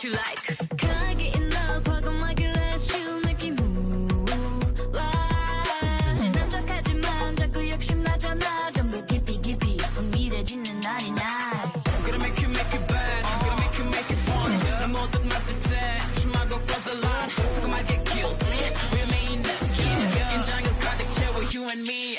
what you like. 강하게 in love, 과감하게 let you make me move. 순진한 척하지만 자꾸 욕심나잖아. 전부 깊이 흥미해지는 날이 날. Gonna make you bad. Gonna make you fun. 내 모든 말 뜻에 심하고 cross the line. 조금 I get guilty. We're main 긴장을 가득 채워 you and me.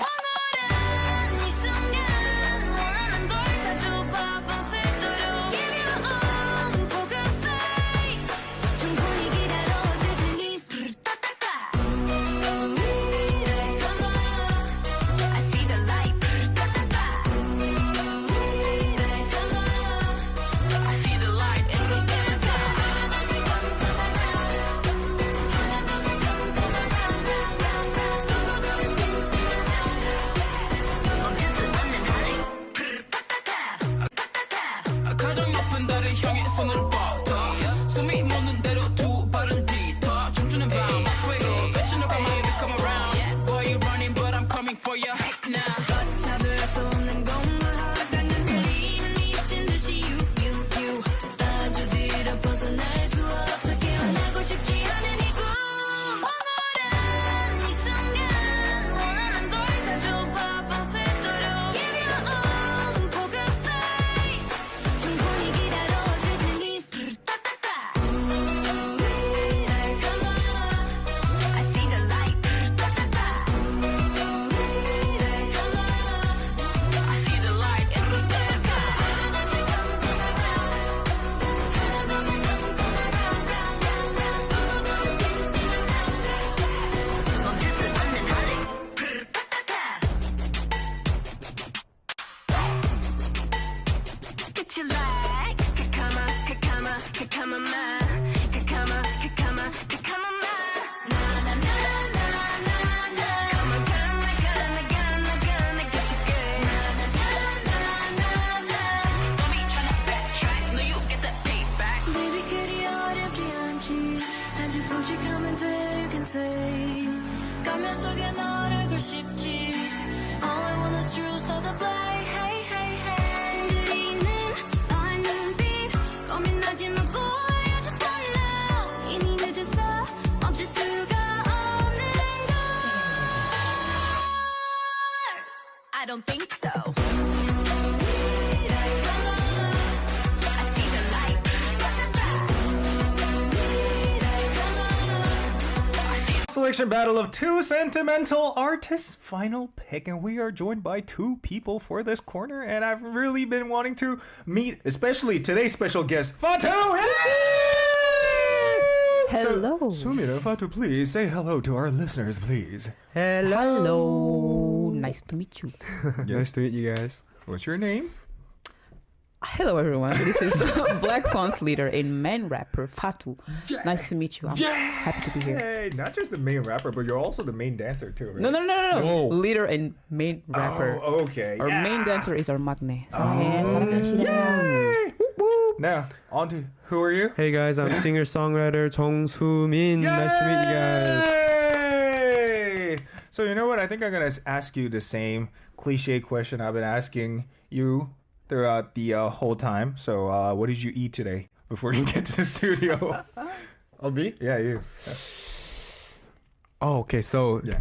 손을 뻗어 숨이 멎는 대로 두 발을 뒤터 춤추는 밤 fuego 배추는 가만히 come around boy you running but I'm coming for you right now 걷잡을 수 없는 공허 강한 끌림은 미친 듯이 you 아주 뒤로 벗어날 수 없어 깨어나고 싶지 않은 이 꿈 황홀한 이 순간 원하는 걸 가져봐 밤새도록 Give your own poker face 충분히 기다려 you like come on ma come on ma na na na na na na gonna get you good na na na mommy tryna backtrack no you get that feedback baby 그리 어렵지 않지 단지 솔직하면 돼 you can say 가면 속에 너를 걸 싶지 all I want is true so the play hey hey hey 고민하지마 boy I just wanna know 이미 늦어서 멈출 수가 없는 걸 I don't think so I see the light Selection battle of two sentimental artists, final pick, and we are joined by two people for this corner, and I've really been wanting to meet, especially today's special guest, FATOU! Hello. So, SOONMIN and FATOU, please say hello to our listeners, please. Hello. Nice to meet you. Nice to meet you guys. What's your name? Hello, everyone. This is BLACKSWAN's leader and main rapper, FATOU. Nice to meet you. I'm happy to be here. Hey, not just the main rapper, but you're also the main dancer too, right? No. Whoa. Leader and main rapper. Oh, okay. Our main dancer is our maknae. Yay! Now, on to who are you? Hey guys, I'm singer-songwriter SOONMIN. Nice to meet you guys. Yay! So you know what? I think I'm gonna ask you the same cliche question I've been asking you throughout the whole time. So what did you eat today before you get to the studio? I'll be? Yeah, you. Oh, okay. So Yeah.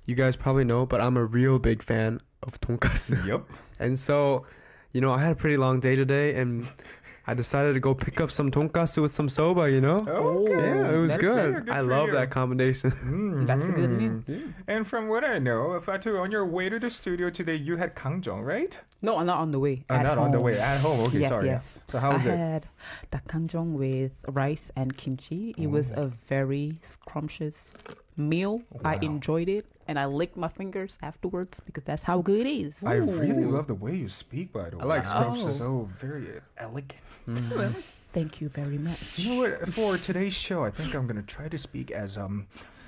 you guys probably know, but I'm a real big fan of tonkatsu. Yep. And so, you know, I had a pretty long day today, and I decided to go pick up some tonkatsu with some soba, you know? Okay. Yeah, it was That's good. good I for love you. that combination. That's a good meal. And from what I know, FATOU, on your way to the studio today, you had kangjong, right? No, I'm not on the way. Oh, At not on the home. way. At home. Okay, yes, sorry. yes. So how was I it? had dakkanjong with rice and kimchi. It was a very scrumptious meal. I enjoyed it, and I licked my fingers afterwards because that's how good it is. I really love the way you speak, by the way. I like scrumptious. scrumptious. So very elegant. Thank you very much. You know what? For today's show, I think I'm gonna try to speak as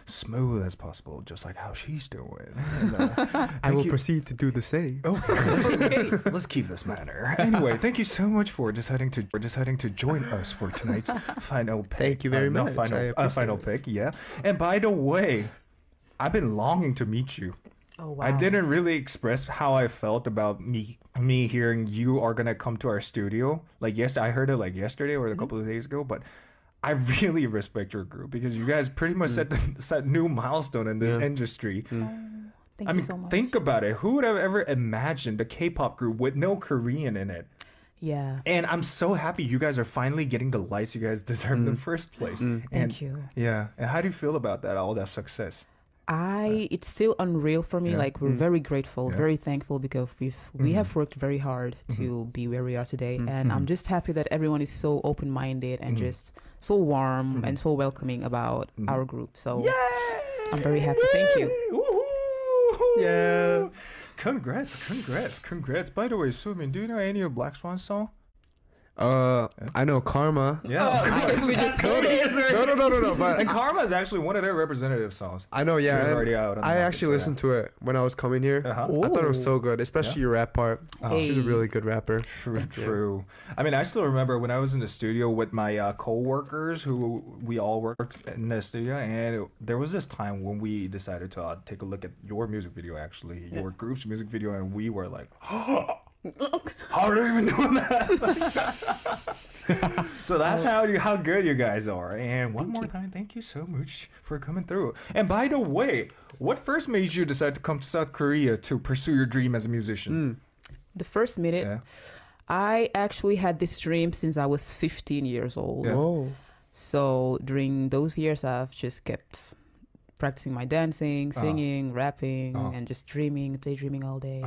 smooth as possible, just like how she's doing. And, I will you. proceed to do the same. Okay, let's keep this manner. Anyway, thank you so much for deciding to join us for tonight's final pick. Thank you very not much. Final, I appreciate final it. pick. Yeah. And by the way, I've been longing to meet you. Oh wow! I didn't really express how I felt about me hearing you are gonna come to our studio. Like I heard it like yesterday or a couple of days ago, but I really respect your group because you guys pretty much set new milestone in this industry. Thank I you mean, so much. think about it. Who would have ever imagined a K-pop group with no Korean in it? Yeah. And I'm so happy you guys are finally getting the lights you guys deserve in the first place. Thank you. Yeah. And how do you feel about that, all that success? It's still unreal for me. Yeah. Like we're very grateful, Yeah. very thankful because we have worked very hard to be where we are today, and I'm just happy that everyone is so open-minded and just so warm and so welcoming about our group. So I'm very happy. Thank you. Woohoo! Yeah. Congrats. By the way, SOONMIN, do you know any of BLACKSWAN's song? I know Karma. Yeah, I guess we just No. But and Karma is actually one of their representative songs. I know, yeah. It's and already out on the I market, actually so listened to it when I was coming here. Uh-huh. I thought it was so good, especially your rap part. She's a Hey. really good rapper. True. I mean, I still remember when I was in the studio with my co-workers who we all worked in the studio, and there was this time when we decided to take a look at your music video, actually, your group's music video, and we were like, how are they even doing that? So that's how good you guys are. And one more time, thank you so much for coming through. And by the way, what first made you decide to come to South Korea to pursue your dream as a musician? The first minute, Yeah. I actually had this dream since I was 15 years old. Yeah. Whoa. So during those years, I've just kept practicing my dancing, singing, rapping, and just daydreaming all day.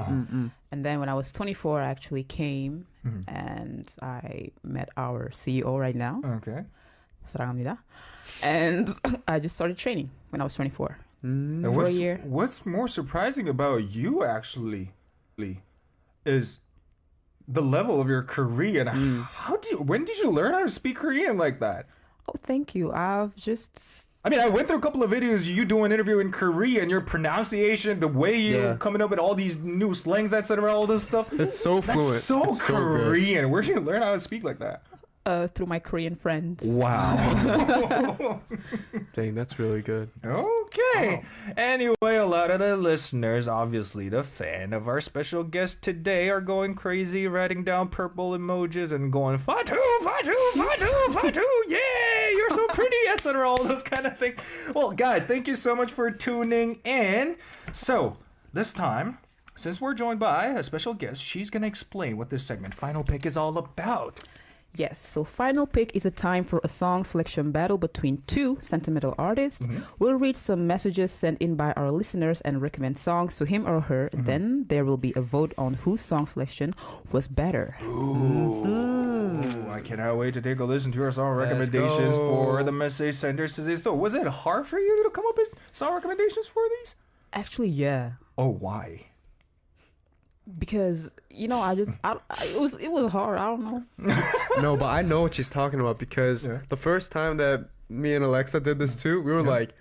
And then when I was 24, I actually came and I met our CEO right now, Okay. 사랑합니다. And I just started training when I was 24. And For a year. what's more surprising about you actually is the level of your Korean. When did you learn how to speak Korean like that? Oh, thank you. I mean, I went through a couple of videos of you doing an interview in Korean, your pronunciation, the way you coming up with all these new slangs, etc., all this stuff. It's so fluent. That's so It's so good. Korean. Where'd you learn how to speak like that? through my Korean friends. Wow. Dang, that's really good. Okay. Anyway, a lot of the listeners, obviously the fan of our special guest today, are going crazy, writing down purple emojis and going, FATOU, FATOU, FATOU, FATOU, yay, you're so pretty, etc., all those kind of things. Well, guys, thank you so much for tuning in. So, this time, since we're joined by a special guest, she's going to explain what this segment, Final Pick, is all about. Yes, so Final Pick is a time for a song selection battle between two sentimental artists. We'll read some messages sent in by our listeners and recommend songs to him or her. Then there will be a vote on whose song selection was better. Ooh, I cannot wait to take a listen to our song recommendations go. for the message senders today. So, was it hard for you to come up with song recommendations for these? Actually, yeah. Oh, why? Because it was hard. I don't know. No, but I know what she's talking about because the first time that me and Alexa did this too, we were like,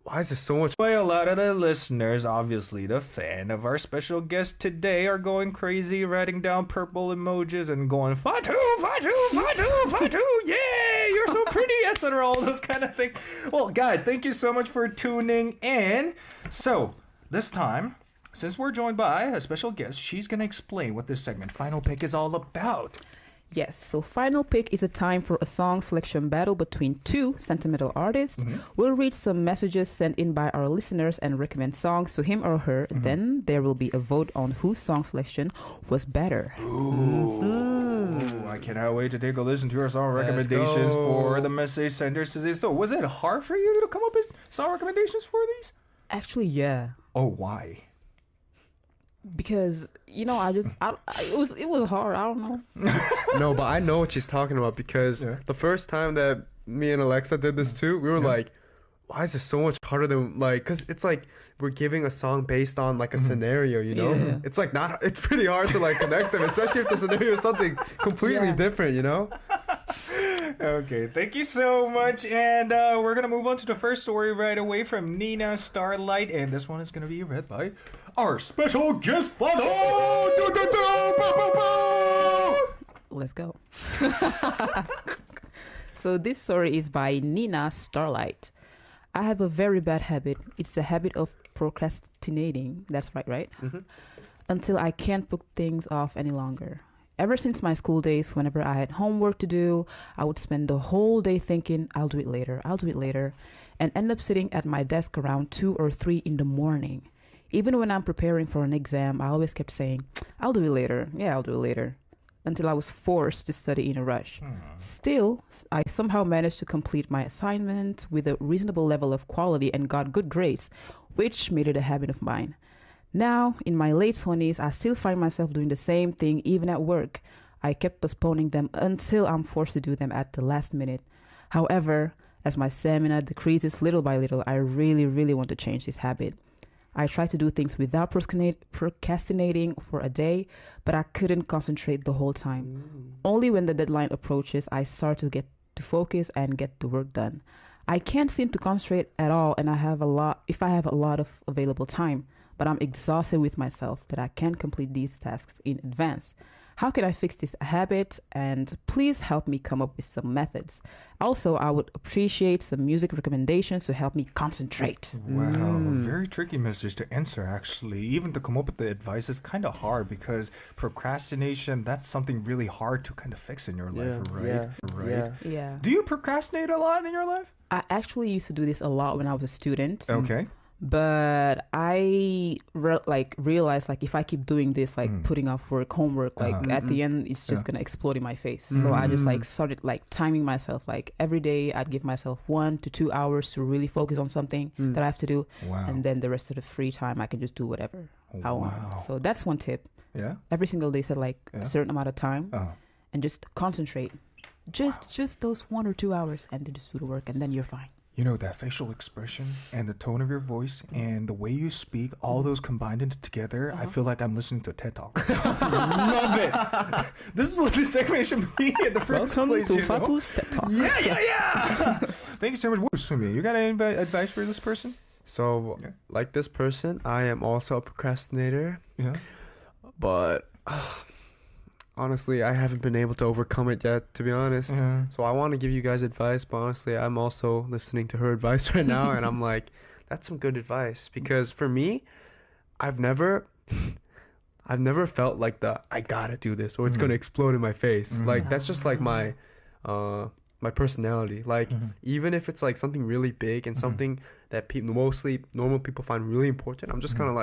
why is this so much? Well, a lot of the listeners, obviously the fan of our special guest today, are going crazy, writing down purple emojis and going, FATOU, FATOU, FATOU, FATOU, yay, you're so pretty, etc., all those kind of things. Well, guys, thank you so much for tuning in. So, this time, since we're joined by a special guest, she's going to explain what this segment, Final Pick, is all about. Yes, so Final Pick is a time for a song selection battle between two sentimental artists. We'll read some messages sent in by our listeners and recommend songs to him or her. Then there will be a vote on whose song selection was better. Ooh, I cannot wait to take a listen to our song recommendations for the message senders today. So, was it hard for you to come up with song recommendations for these? Actually, yeah. Oh, why? Because it was hard. I don't know. No, but I know what she's talking about because the first time that me and Alexa did this too, we were like, why is this so much harder than because it's like we're giving a song based on like a scenario, you know? Yeah. It's like it's pretty hard to like connect them, especially if the scenario is something completely different, you know? Okay, thank you so much. And we're going to move on to the first story right away from Nina Starlight. And this one is going to be read by our special guest, FATOU! Let's go. So this story is by Nina Starlight. I have a very bad habit. It's a habit of procrastinating. That's right? Until I can't put things off any longer. ever since my school days, whenever I had homework to do, I would spend the whole day thinking, I'll do it later, and end up sitting at my desk around 2 or 3 in the morning. Even when I'm preparing for an exam, I always kept saying, I'll do it later. Yeah, I'll do it later. Until I was forced to study in a rush. Still, I somehow managed to complete my assignment with a reasonable level of quality and got good grades, which made it a habit of mine. Now, in my late 20s, I still find myself doing the same thing even at work. I kept postponing them until I'm forced to do them at the last minute. However, as my stamina decreases little by little, I really, really want to change this habit. I tried to do things without procrastinating for a day, but I couldn't concentrate the whole time. Only when the deadline approaches, I start to get to focus and get the work done. I can't seem to concentrate at all, and if I have a lot of available time, but I'm exhausted with myself that I can't complete these tasks in advance. How can I fix this habit? And please help me come up with some methods. Also, I would appreciate some music recommendations to help me concentrate. Wow, very tricky message to answer, actually. Even to come up with the advice is kind of hard because procrastination, that's something really hard to kind of fix in your life, right? Yeah. Do you procrastinate a lot in your life? I actually used to do this a lot when I was a student. Okay. But I realized if I keep doing this, putting off work, homework, at the end it's just gonna explode in my face. So I just started timing myself. Every day I'd give myself 1 to 2 hours to really focus on something that I have to do, and then the rest of the free time I can just do whatever I want. So that's one tip. Yeah. Every single day set a certain amount of time, and just concentrate. Just those 1 or 2 hours, and then just do the work, and then you're fine. You know, that facial expression and the tone of your voice and the way you speak, all those combined into together, I feel like I'm listening to a TED Talk. Love it. This is what this segment should be in the first Welcome place. to FATOU's TED Talk. Yeah. Thank you so much. SOONMIN, you got any advice for this person? So, like this person, I am also a procrastinator. Yeah. But honestly, I haven't been able to overcome it yet, to be honest. So I want to give you guys advice, but honestly, I'm also listening to her advice right now, and I'm like, that's some good advice. Because for me, I've never felt like I gotta do this or it's gonna explode in my face. That's just my personality. Even if it's something really big and something that mostly normal people find really important, I'm just kind of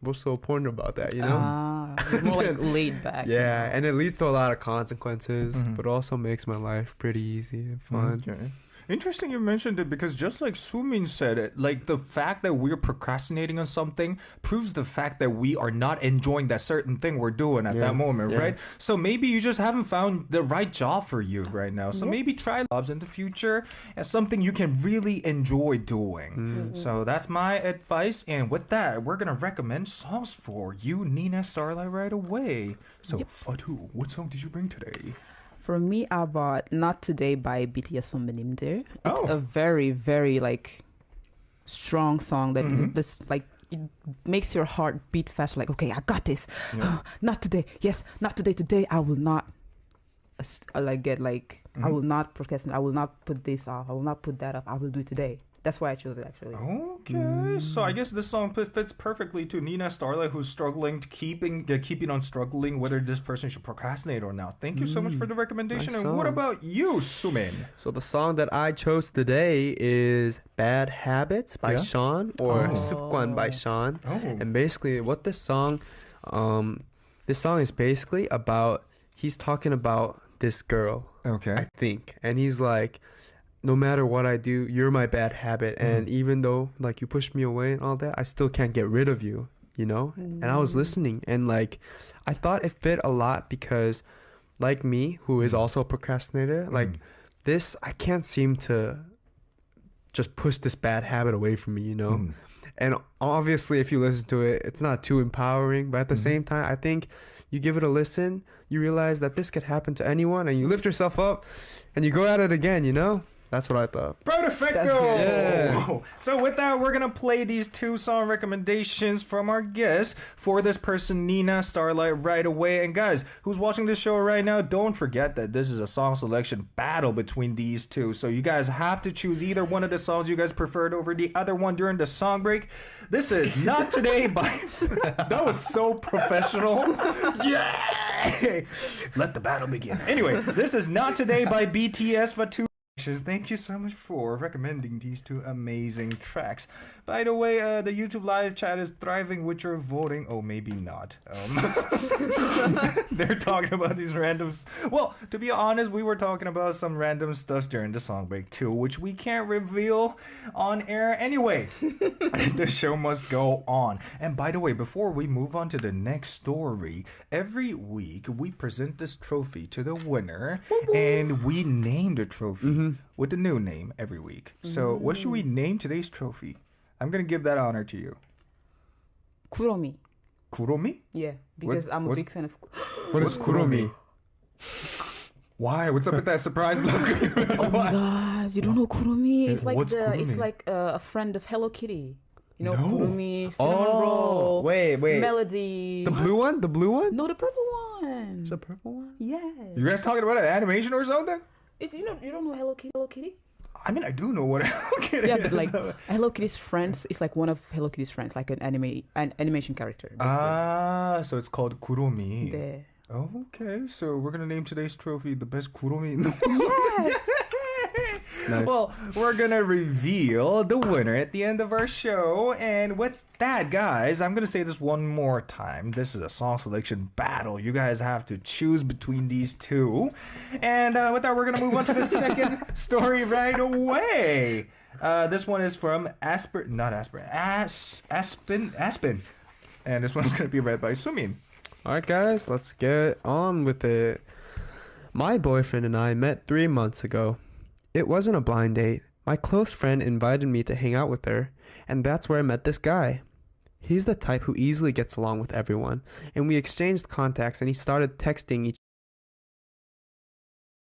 what's so important about that, you know? More laid back. Yeah, and it leads to a lot of consequences, but also makes my life pretty easy and fun. Okay. Interesting you mentioned it because just like SOONMIN said it, the fact that we're procrastinating on something proves the fact that we are not enjoying that certain thing we're doing at that moment, right? So maybe you just haven't found the right job for you right now. So maybe try jobs in the future as something you can really enjoy doing. So that's my advice. And with that, we're going to recommend songs for you, Nina Starlight, right away. So FATOU, what song did you bring today? For me, I bought Not Today by BTS 선배님들. It's a very, very strong song that is this it makes your heart beat fast. Okay, I got this. Not today. Yes, not today. Today I will not I will not procrastinate. I will not put this off. I will not put that off. I will do it today. That's why I chose it, actually. Okay, so I guess this song fits perfectly to Nina Starlight, who's struggling to keeping on struggling whether this person should procrastinate or not. Thank you so much for the recommendation. Nice and song. what about you, SOONMIN? So the song that I chose today is Bad Habits by Sean, or 습관 by Sean. And basically what this song is basically about, he's talking about this girl, I think. And he's like, no matter what I do, you're my bad habit. And even though you push me away and all that, I still can't get rid of you, you know? And I was listening and I thought it fit a lot because like me, who is also a procrastinator, this, I can't seem to just push this bad habit away from me, you know? And obviously if you listen to it, it's not too empowering, but at the same time, I think you give it a listen, you realize that this could happen to anyone and you lift yourself up and you go at it again, you know? That's what I thought. Perfecto! Yeah. So with that, we're going to play these 2 song recommendations from our guest for this person, Nina Starlight, right away. And guys, who's watching this show right now, don't forget that this is a song selection battle between these 2. So you guys have to choose either one of the songs you guys preferred over the other one during the song break. This is Not Today by... That was so professional. Yeah! Hey, let the battle begin. Anyway, this is Not Today by BTS FATOU. Thank you so much for recommending these two amazing tracks. By the way, the YouTube live chat is thriving with your voting. Oh, maybe not. They're talking about these randoms. Well, to be honest, we were talking about some random stuff during the song break too, which we can't reveal on air anyway. The show must go on. And by the way, before we move on to the next story, every week we present this trophy to the winner, and we name the trophy with a new name every week. So what should we name today's trophy? I'm going to give that honor to you. Kuromi. Kuromi? Yeah, because I'm a big fan of... What is Kuromi? Why? What's up with that surprise look? Oh my god, you don't know Kuromi? It's like What's Kuromi? It's like a friend of Hello Kitty. You know, No. Kuromi, cinnamon roll, wait. Melody. The blue one? The blue one? No, the purple one. It's a purple one? Yes. You guys talking about an animation or something? You don't know Hello Kitty? Hello Kitty? I mean, I do know what Hello Kitty Yeah, is. but like Hello Kitty's friends is like one of Hello Kitty's friends, like an animation character. So it's called Kuromi. The... Okay, so we're gonna name today's trophy the best Kuromi in the world. Yes. Nice. Well, we're gonna reveal the winner at the end of our show, and with that, guys, I'm gonna say this one more time. This is a song selection battle. You guys have to choose between these two, and with that, we're gonna move on to the second story right away. This one is from Aspen, and this one's gonna be read by SOONMIN. Alright, guys, let's get on with it. My boyfriend and I met 3 months ago. It wasn't a blind date. My close friend invited me to hang out with her, and that's where I met this guy. He's the type who easily gets along with everyone, and we exchanged contacts and he started texting